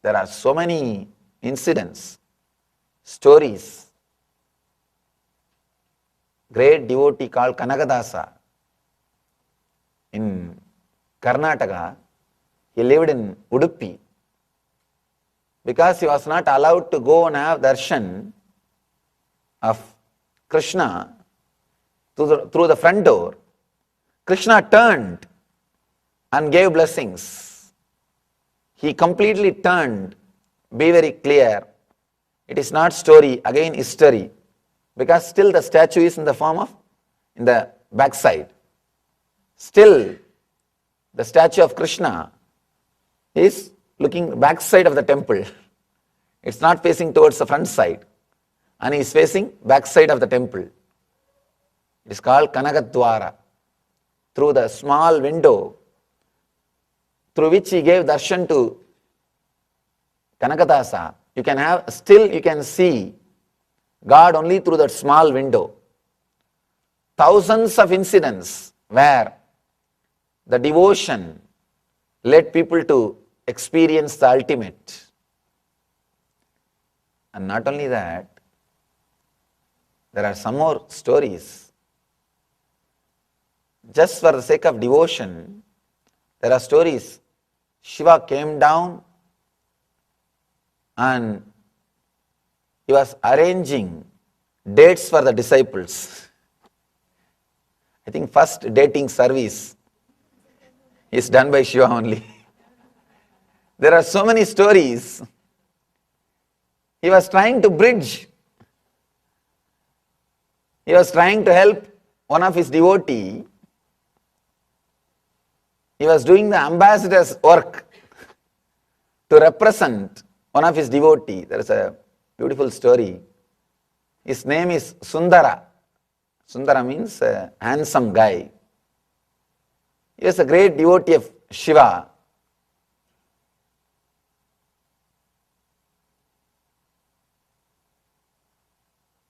There are so many incidents, stories. Great devotee called Kanagadasa in Karnataka, he lived in Udupi. Because he was not allowed to go and have darshan of Krishna through the front door, Krishna turned and gave blessings. He completely turned. Be very clear. It is not story, again history. Because still the statue is in the form of, in the backside. Still, the statue of Krishna is looking backside of the temple. It's not facing towards the front side. And he is facing backside of the temple. It is called Kanagadwara. Through the small window through which he gave darshan to Kanagadasa, you can have, still you can see God only through that small window. Thousands of incidents where the devotion led people to experience the ultimate. And not only that, there are some more stories. Just for the sake of devotion, there are stories. Shiva came down and he was arranging dates for the disciples. I think first dating service is done by Shiva only. There are so many stories. He was trying to bridge. He was trying to help one of his devotee. He was doing the ambassador's work to represent one of his devotee. There is a beautiful story. His name is Sundara. Sundara means a handsome guy. He was a great devotee of Shiva.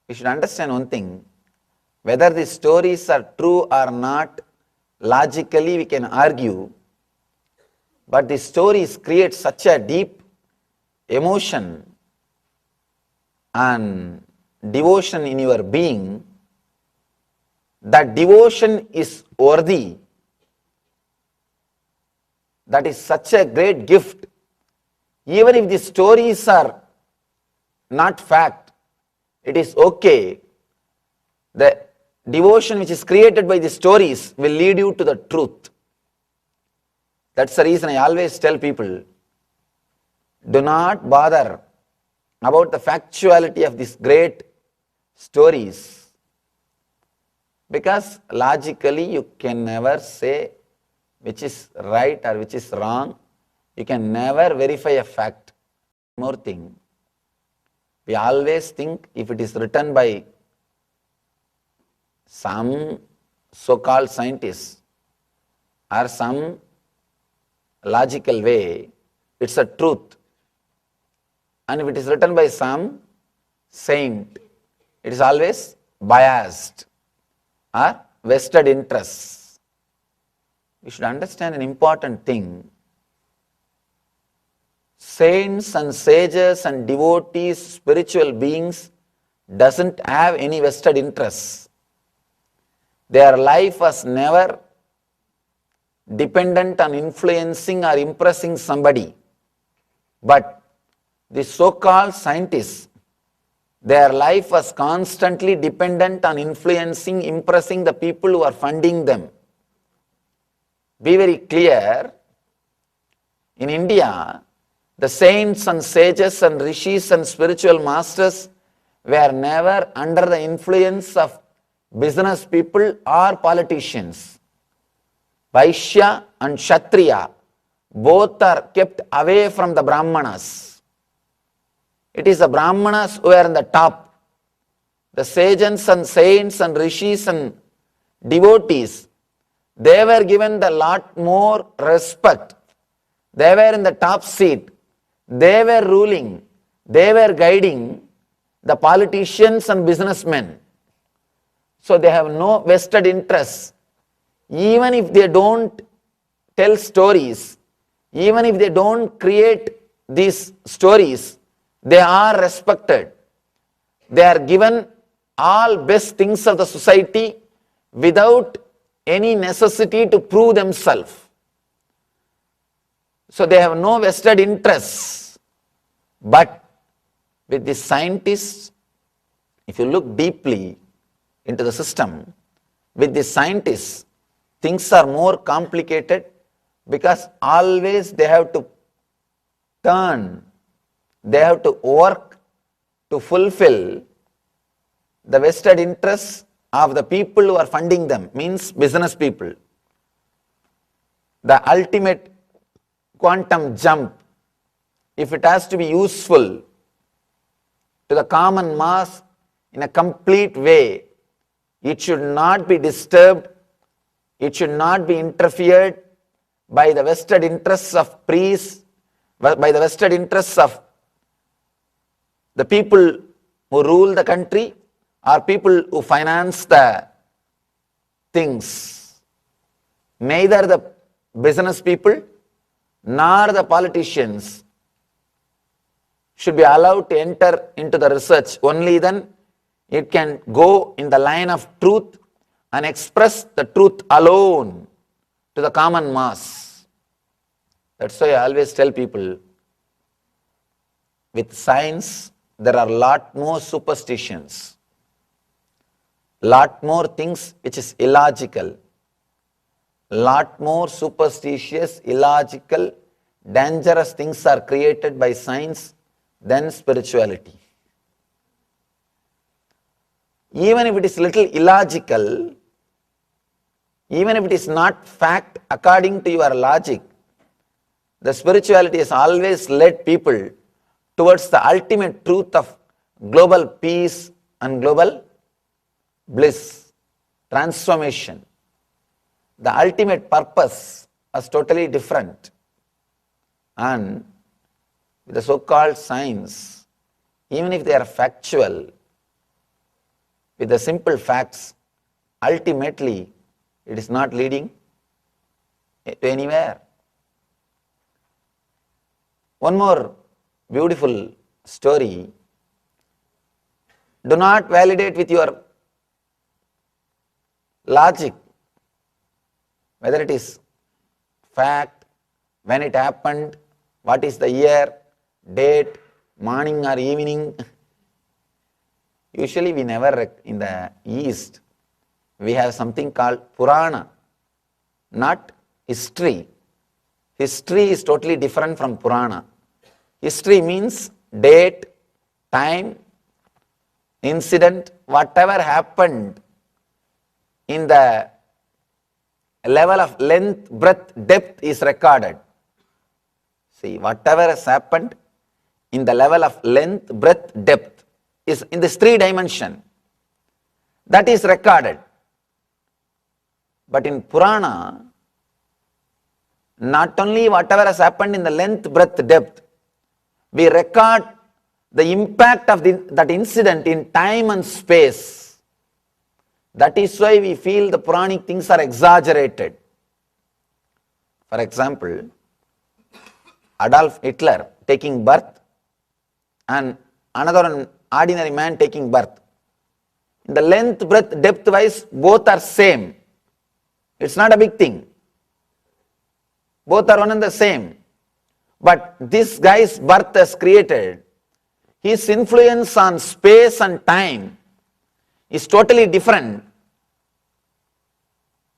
We should understand one thing. Whether the stories are true or not, logically we can argue, but the stories create such a deep emotion and devotion in your being that devotion is worthy. That is such a great gift. Even if the stories are not fact, it is okay. The devotion which is created by the stories will lead you to the truth. That's the reason I always tell people, do not bother about the factuality of these great stories, because logically you can never say which is right or which is wrong. You can never verify a fact. One more thing, we always think if it is written by some so-called scientists or some logical way, it's a truth. And if it is written by some saint, it is always biased or vested interests. We should understand an important thing. Saints and sages and devotees, spiritual beings, doesn't have any vested interests. Their life was never dependent on influencing or impressing somebody. But the so-called scientists, their life was constantly dependent on influencing, impressing the people who are funding them. Be very clear, in India, the saints and sages and rishis and spiritual masters were never under the influence of business people or politicians. Vaishya and Kshatriya both are kept away from the Brahmanas. It is the Brahmanas who are in the top. The sages and saints and rishis and devotees, they were given the lot more respect. They were in the top seat. They were ruling. They were guiding the politicians and businessmen. So they have no vested interests. Even if they don't tell stories, even if they don't create these stories, they are respected. They are given all best things of the society without any necessity to prove themselves. So they have no vested interests. But with the scientists, if you look deeply into the system, with the scientists, things are more complicated because always they have to work to fulfill the vested interests of the people who are funding them, means business people. The ultimate quantum jump, if it has to be useful to the common mass in a complete way, it should not be disturbed, it should not be interfered by the vested interests of priests, by the vested interests of the people who rule the country or people who finance the things. Neither the business people nor the politicians should be allowed to enter into the research. Only then it can go in the line of truth and express the truth alone to the common mass. That's why I always tell people, with science, there are a lot more superstitions, lot more things which is illogical, lot more superstitious, illogical, dangerous things are created by science than spirituality. Even if it is little illogical, even if it is not fact according to your logic, the spirituality has always led people towards the ultimate truth of global peace and global bliss, transformation. The ultimate purpose was totally different. And with the so-called science, even if they are factual, with the simple facts, ultimately it is not leading to anywhere. One more beautiful story. Do not validate with your logic whether it is fact, when it happened, what is the year, date, morning or evening. Usually we never, in the East, we have something called Purana, not history. History is totally different from Purana. History means date, time, incident, whatever happened in the level of length, breadth, depth is recorded. See, whatever has happened in the level of length, breadth, depth is in this 3 dimension. That is recorded. But in Purana, not only whatever has happened in the length, breadth, depth, we record the impact of that incident in time and space. That is why we feel the Puranic things are exaggerated. For example, Adolf Hitler taking birth and another ordinary man taking birth. In the length, breadth, depth wise, both are same. It's not a big thing. Both are one and the same. But this guy's birth has created, his influence on space and time is totally different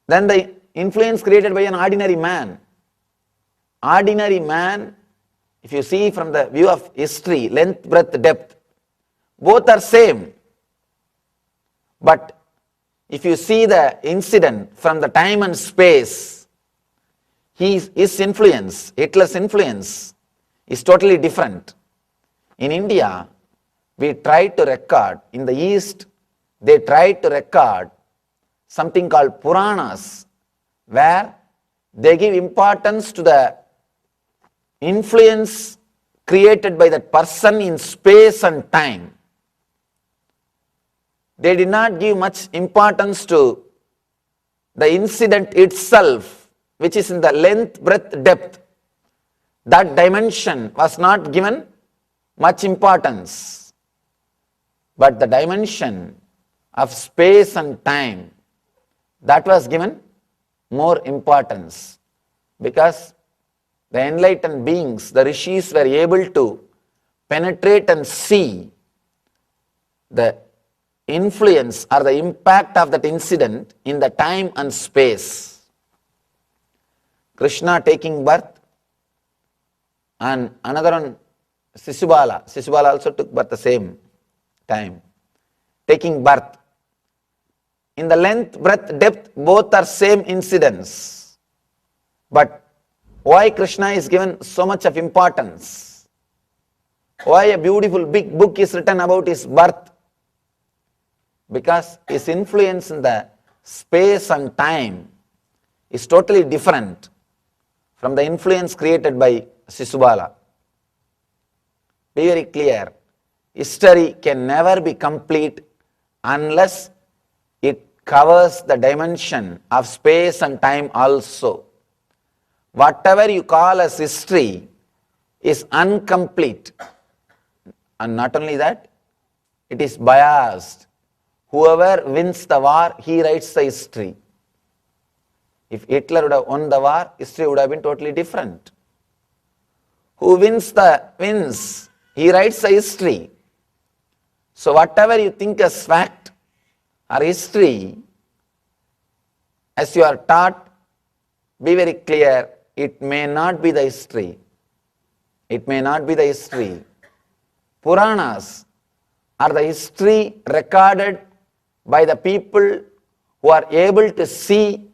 than the influence created by an ordinary man. Ordinary man, if you see from the view of history, length, breadth, depth, both are same. But if you see the incident from the time and space, his influence, Hitler's influence, is totally different. In India, we try to record, in the East, they try to record something called Puranas, where they give importance to the influence created by that person in space and time. They did not give much importance to the incident itself, which is in the length, breadth, depth. that dimension was not given much importance. But the dimension of space and time, that was given more importance, because the enlightened beings, the rishis, were able to penetrate and see the influence or the impact of that incident in the time and space. Krishna taking birth, and another one, Sisubala. Sisubala also took birth the same time. Taking birth. In the length, breadth, depth, both are same incidents. But why Krishna is given so much of importance? Why a beautiful big book is written about his birth? Because his influence in the space and time is totally different from the influence created by Sisubala. Be very clear. History can never be complete unless it covers the dimension of space and time also. Whatever you call as history is incomplete. And not only that, it is biased. Whoever wins the war, he writes the history. If Hitler would have won the war, history would have been totally different. Who wins, he writes the history. So whatever you think as fact or history, as you are taught, be very clear, it may not be the history. It may not be the history. Puranas are the history recorded by the people who are able to see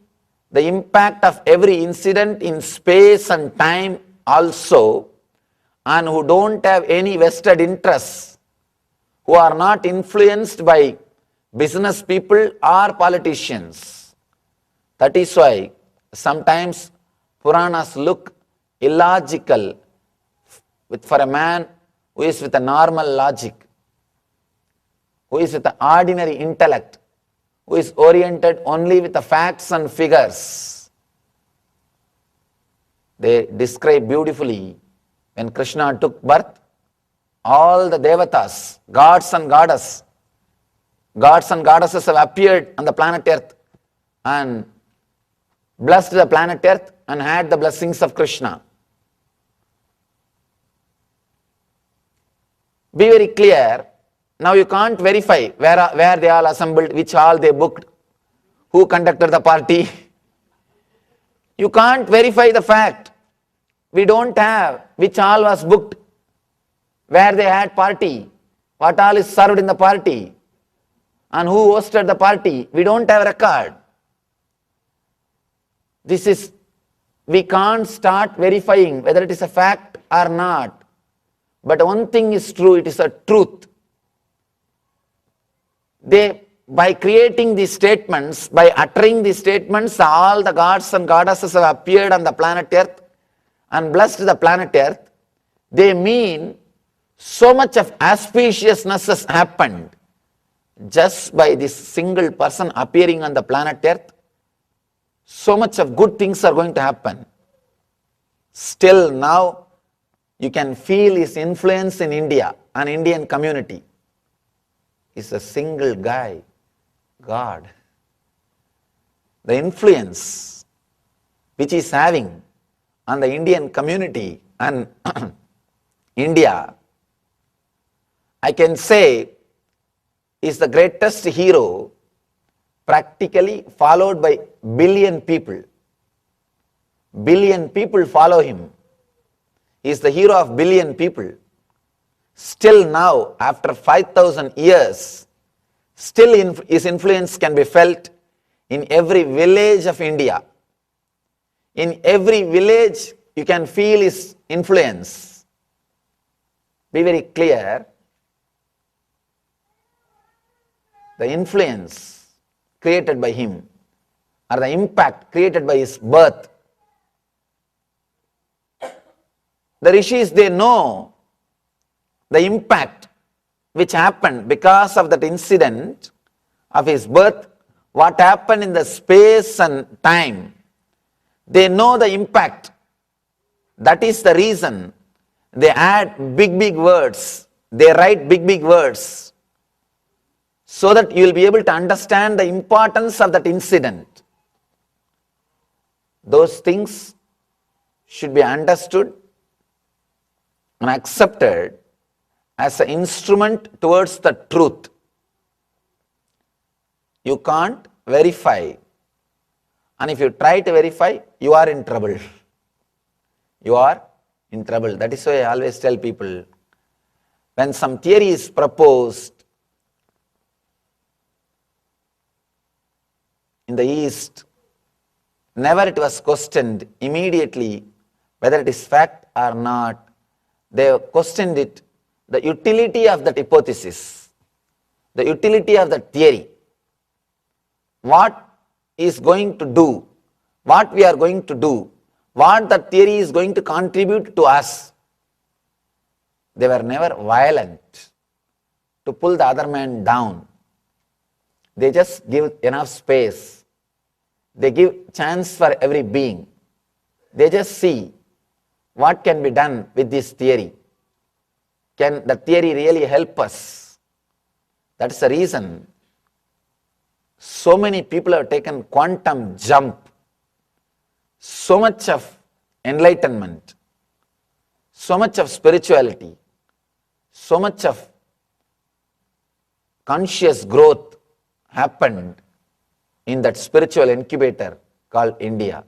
the impact of every incident in space and time also, and who don't have any vested interests, who are not influenced by business people or politicians. That is why sometimes Puranas look illogical for a man who is with a normal logic, who is with an ordinary intellect, who is oriented only with the facts and figures. They describe beautifully when Krishna took birth, all the devatas, gods and goddesses have appeared on the planet Earth and blessed the planet Earth and had the blessings of Krishna. Be very clear. Now you can't verify where they all assembled, which hall they booked, who conducted the party. You can't verify the fact. We don't have which hall was booked, where they had party, what all is served in the party, and who hosted the party. We don't have record. We can't start verifying whether it is a fact or not. But one thing is true, it is a truth. By creating these statements, by uttering these statements, all the gods and goddesses have appeared on the planet Earth and blessed the planet Earth. They mean so much of auspiciousness has happened just by this single person appearing on the planet Earth. So much of good things are going to happen. Still now, you can feel his influence in India, an Indian community. He's a single guy, God. The influence which he's having on the Indian community and India, I can say, is the greatest hero, practically followed by billion people. Billion people follow him. He is the hero of billion people. Still now, after 5,000 years, still his influence can be felt in every village of India. In every village, you can feel his influence. Be very clear. The influence created by him, or the impact created by his birth. The rishis, they know the impact which happened because of that incident of his birth, what happened in the space and time. They know the impact. That is the reason they add big words. They write big words so that you will be able to understand the importance of that incident. Those things should be understood and accepted as an instrument towards the truth. You can't verify. And if you try to verify, you are in trouble. You are in trouble. That is why I always tell people, when some theory is proposed in the East, never it was questioned immediately whether it is fact or not. They questioned it, the utility of that hypothesis, the utility of that theory. What is going to do, what we are going to do, what the theory is going to contribute to us. They were never violent to pull the other man down. They just give enough space. They give chance for every being. They just see what can be done with this theory. Can the theory really help us? That's the reason so many people have taken quantum jump. So much of enlightenment, so much of spirituality, so much of conscious growth happened in that spiritual incubator called India.